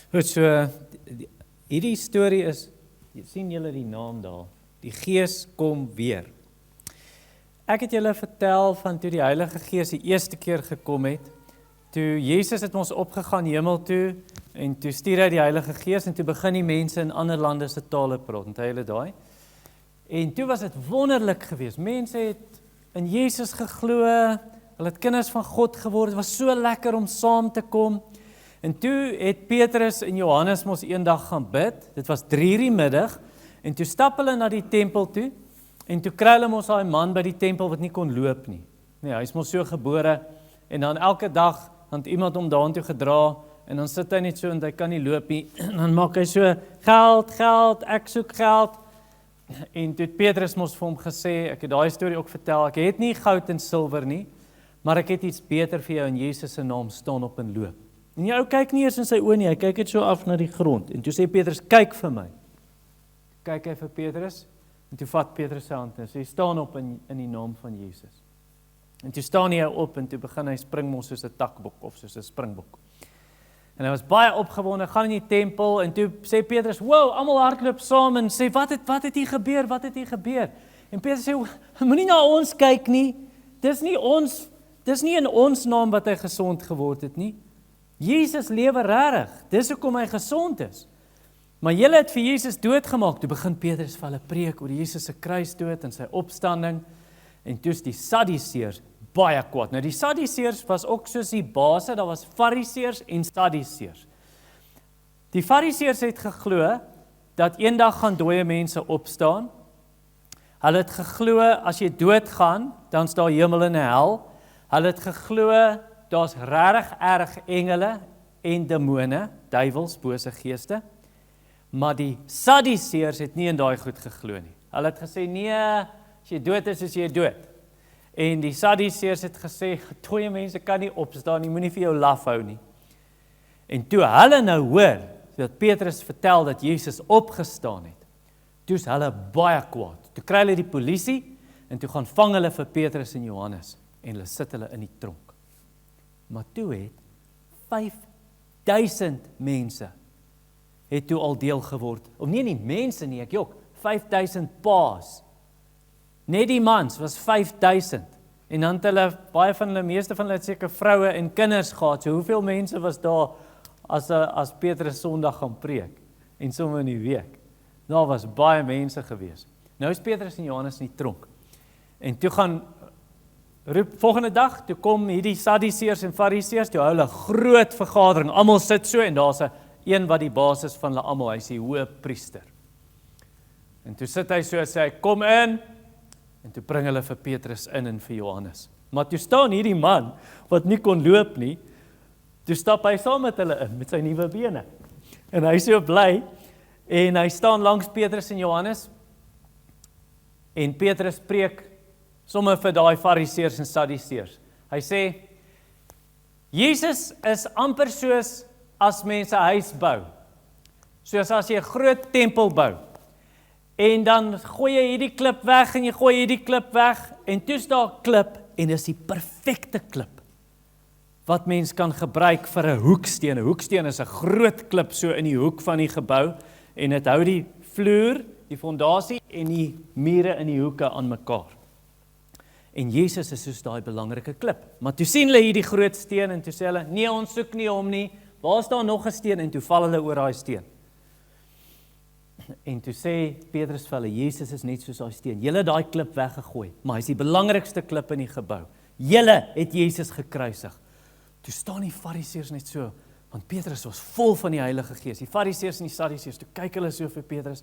Goed, so, hierdie storie is, sien julle die naam daar, die Gees kom weer. Ek het julle vertel van toe die Heilige Gees die eerste keer gekom het, toe Jesus het ons opgegaan hemel toe, en toe stuur hy die Heilige Gees, en toe begin die mense in ander lande se tale praat, onthou julle daai? En toe was dit wonderlik geweest, mense het in Jesus geglo, hulle het kinders van God geword, het was so lekker om saam te kom, en toe het Petrus en Johannes mos eendag gaan bid, dit was 3:00 die middag, en toe stap hulle na die tempel toe, en toe kry hulle mos daai man by die tempel wat nie kon loop nie. Nee, hy is mos so gebore, en dan elke dag, dan het iemand hom daartoe gedra, en dan sit hy net so, en hy kan nie loop nie, en dan maak hy so, geld, ek soek geld, en toe het Petrus mos vir hom gesê, ek het daai storie ook vertel, ek het nie goud en silwer nie, maar ek het iets beter vir jou, in Jesus se naam staan op en loop. En die ou kyk nie eers in sy oë nie, hy kyk net so af na die grond, en toe sê Petrus, kyk vir my. Kyk hy vir Petrus, en toe vat Petrus sy hand, en sê, staan op in die naam van Jesus. En toe staan hy op, en toe begin hy spring mos soos 'n takbok, of soos 'n springbok. En hy was baie opgewonde, gaan in die tempel, en toe sê Petrus, wow, almal hardloop saam, en sê, wat het hier gebeur? En Petrus sê, moenie na ons kyk nie, dis nie in ons naam wat hy gesond geword het nie. Jesus lewe regtig, dis hoekom hy gesond is. Maar julle het vir Jesus doodgemaak, toe begin Petrus vir hulle preek oor Jesus se kruisdood en sy opstanding, en toe is die Sadduseërs baie kwaad. Nou die Sadduseërs was ook soos die base, daar was Fariseërs en Sadduseërs. Die Fariseërs het geglo, dat eendag gaan dooie mense opstaan. Hulle het geglo, as jy doodgaan, dan is daar hemel en hel. Hulle het geglo, daar's regtig erg engele en demone, duiwels, bose geeste. Maar die Sadduseërs het nie in daai goed geglo nie. Hulle het gesê, nee, as jy dood is jy dood. En die Sadduseërs het gesê, dooie mense kan nie opstaan nie, moenie vir jou laf hou nie. En toe hulle nou hoor, dat Petrus vertel dat Jesus opgestaan het, toe is hulle baie kwaad. Toe kry hulle die polisie, en toe gaan vang hulle vir Petrus en Johannes, en hulle sit hulle in die tronk. Maar toe het 5000 mense het toe al deel geword, of nie mense nie, ek ook, 5000 paas. Net die mans was 5000, en dan het hulle, baie van hulle, meeste van hulle het seker vroue en kinders gehad, so hoeveel mense was daar, as Petrus Sondag gaan preek, en sommer in die week, daar was baie mense gewees. Nou is Petrus en Johannes in die tronk, en toe gaan, volgende dag, toe kom hierdie Sadduseërs en Fariseërs, toe hou hulle groot vergadering, almal sit so, en daar's een wat die basis van hulle almal, hy is die hoëpriester. En toe sit hy so, sê hy, kom in, en toe bring hulle vir Petrus in en vir Johannes. Maar toe staan hierdie man, wat nie kon loop nie, toe stap hy saam met hulle in, met sy nuwe bene. En hy is so bly, en hy staan langs Petrus en Johannes, en Petrus preek, sommer vir daai Fariseërs en Sadduseërs. Hy sê, Jesus is amper soos as mense 'n huis bou. Soos as jy 'n groot tempel bou. En dan gooi jy hierdie klip weg, en jy gooi hierdie klip weg, en toe is daar 'n klip, en dis die perfekte klip, wat mens kan gebruik vir 'n hoeksteen. 'n Hoeksteen is 'n groot klip so in die hoek van die gebou, en dit hou die vloer, die fondasie, en die mure in die hoeke aan mekaar. En Jesus is soos daai belangrike klip. Maar toe sien hulle hierdie groot steen, en toe sê hulle, nee, ons soek nie hom nie, waar is daar nog 'n steen, en toe val hulle oor daai steen. En toe sê Petrus vir hulle, Jesus is net soos daai steen, julle het daai klip weggegooi, maar hy is die belangrikste klip in die gebou. Julle het Jesus gekruisig. Toe staan die Fariseërs net so, want Petrus was vol van die Heilige Gees. Die Fariseërs en die Sadduseërs, toe kyk hulle so vir Petrus,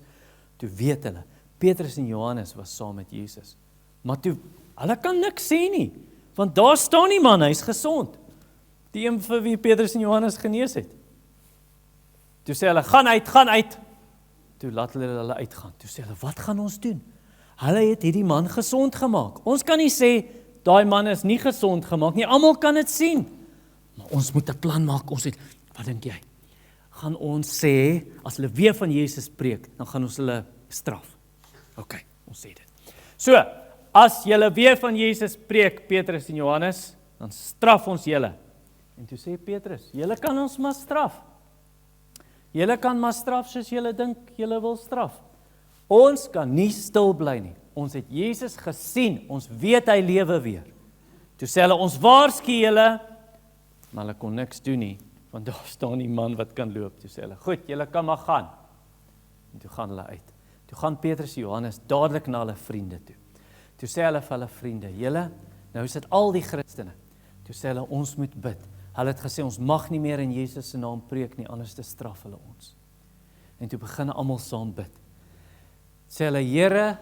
toe weet hulle, Petrus en Johannes was saam met Jesus. Maar toe, hulle kan niks sê nie, want daar staan die man, hy is gesond. Die een vir wie Petrus en Johannes genees het. Toe sê hulle, gaan uit. Toe laat hulle uitgaan. Toe sê hulle, wat gaan ons doen? Hulle het hierdie man gesond gemaak. Ons kan nie sê, daai man is nie gesond gemaak nie, almal kan dit sien. Maar ons moet 'n plan maak, wat dink jy? Gaan ons sê, as hulle weer van Jesus preek, dan gaan ons hulle straf. OK, ons sê dit. So, as julle weer van Jesus preek, Petrus en Johannes, dan straf ons julle. En toe sê Petrus, julle kan ons maar straf. Julle kan maar straf soos julle dink julle wil straf. Ons kan nie stil bly nie. Ons het Jesus gesien, ons weet hy lewe weer. Toe sê hulle, ons waarsku julle, maar hulle kon niks doen nie, want daar staan die man wat kan loop. Toe sê hulle, goed, julle kan maar gaan. En toe gaan hulle uit. Toe gaan Petrus en Johannes dadelik na hulle vriende toe. Toe sê hulle vir hulle vriende, julle, nou is dit al die Christene. Toe sê hulle, ons moet bid. Hulle het gesê, ons mag nie meer in Jesus se naam preek nie, anders te straf hulle ons. En toe begin almal saam bid. Sê hulle, Here,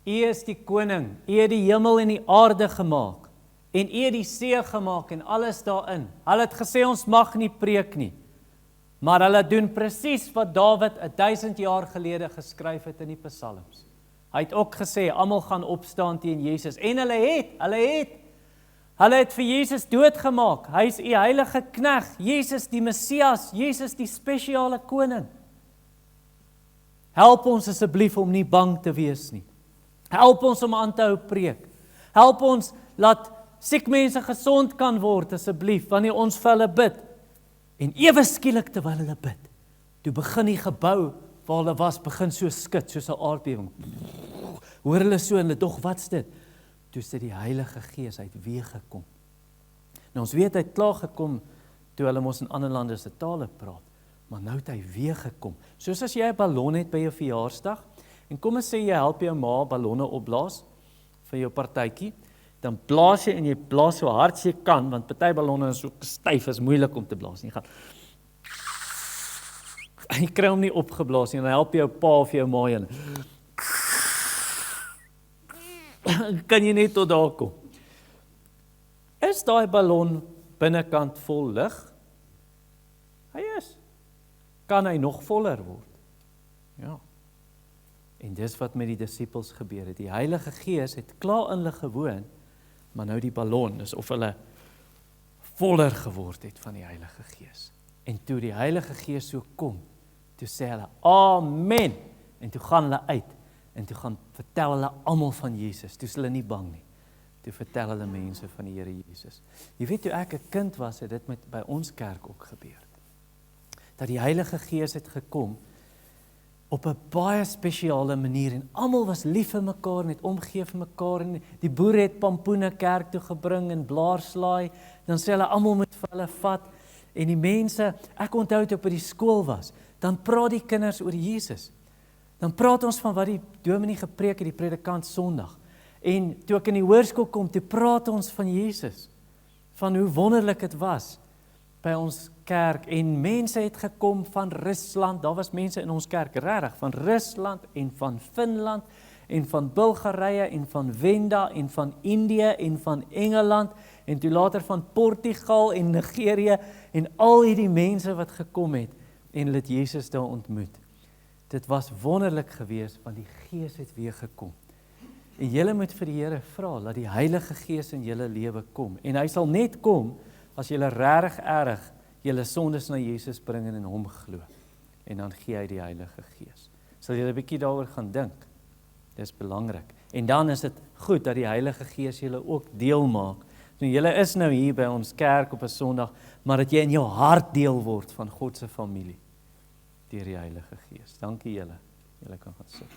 U is die koning, U het die hemel en die aarde gemaak, en U het die see gemaak en alles daarin. Hulle het gesê, ons mag nie preek nie. Maar hulle doen presies wat Dawid 1000 jaar gelede geskryf het in die Psalms. Hy het ook gesê, almal gaan opstaan teen Jesus. En hulle het vir Jesus doodgemaak. Hy is U heilige knegt, Jesus die Messias, Jesus die spesiale koning. Help ons asseblief om nie bang te wees nie. Help ons om aan te hou preek. Help ons laat siek mense gesond kan word asseblief, wanneer ons vir hulle bid. En ewe skielik terwyl hulle bid, toe begin die gebou waar hulle was, begin so skud, soos 'n aardbewing. Hoor hulle so, en hulle dog, wat's dit? Toe sit die Heilige Gees uit weer gekom. Nou ons weet, hy het klaar gekom, toe hulle mos in ander lande se tale praat, maar nou het hy weer gekom. Soos as jy 'n ballon het by jou verjaarsdag, en kom ons sê, jy help jou ma ballonne opblaas, vir jou partytjie, dan blaas jy en jy blaas so hard as jy kan, want party ballonne is so styf, is moeilik om te blaas nie. Jy kry hom nie opgeblaas nie, en dan help jy jou pa of jou ma en kan jy net tot daar kom. Is daai ballon binnekant vol lug? Hy is. Kan hy nog voller word? Ja. En dis wat met die disippels gebeur het. Die Heilige Gees het klaar in hulle gewoon, maar nou die ballon, is of hulle voller geword het van die Heilige Gees. En toe die Heilige Gees so kom, toe sê hulle, Amen, en toe gaan hulle uit, en toe gaan vertel hulle almal van Jesus, toe is hulle nie bang nie, toe vertel hulle mense van die Here Jesus. Jy weet, toe ek 'n kind was, het dit by ons kerk ook gebeur, dat die Heilige Gees het gekom, op 'n baie spesiale manier, en almal was lief vir mekaar, en het omgee vir mekaar, en die boere het pampoene kerk toe gebring, en blaarslaai, dan sê hulle, almal moet vir hulle vat, en die mense, ek onthou toe op die skool was, dan praat die kinders oor Jesus, dan praat ons van wat die dominee gepreek het, die predikant Sondag, en toe ek in die hoërskool kom, toe praat ons van Jesus, van hoe wonderlik het was, by ons kerk, en mense het gekom van Rusland, daar was mense in ons kerk, regtig, van Rusland, en van Finland, en van Bulgarië, en van Wenda, en van Indië, en van Engeland, en toe later van Portugal, en Nigerië, en al hierdie mense wat gekom het, en hulle het Jesus daar ontmoet. Dit was wonderlik geweest, want die Gees het weer gekom. En julle moet vir die Here vra, dat die Heilige Gees in julle lewe kom, en hy sal net kom, as julle regtig erg julle sondes na Jesus bring en in hom glo, en dan gee hy die Heilige Gees. Sal julle 'n bietjie daaroor gaan dink, dis belangrik, en dan is dit goed, dat die Heilige Gees julle ook deel maak, so julle is nou hier by ons kerk op 'n Sondag, maar dat jy in jou hart deel word van God se familie, deur die Heilige Gees. Dankie julle, julle kan gaan sit.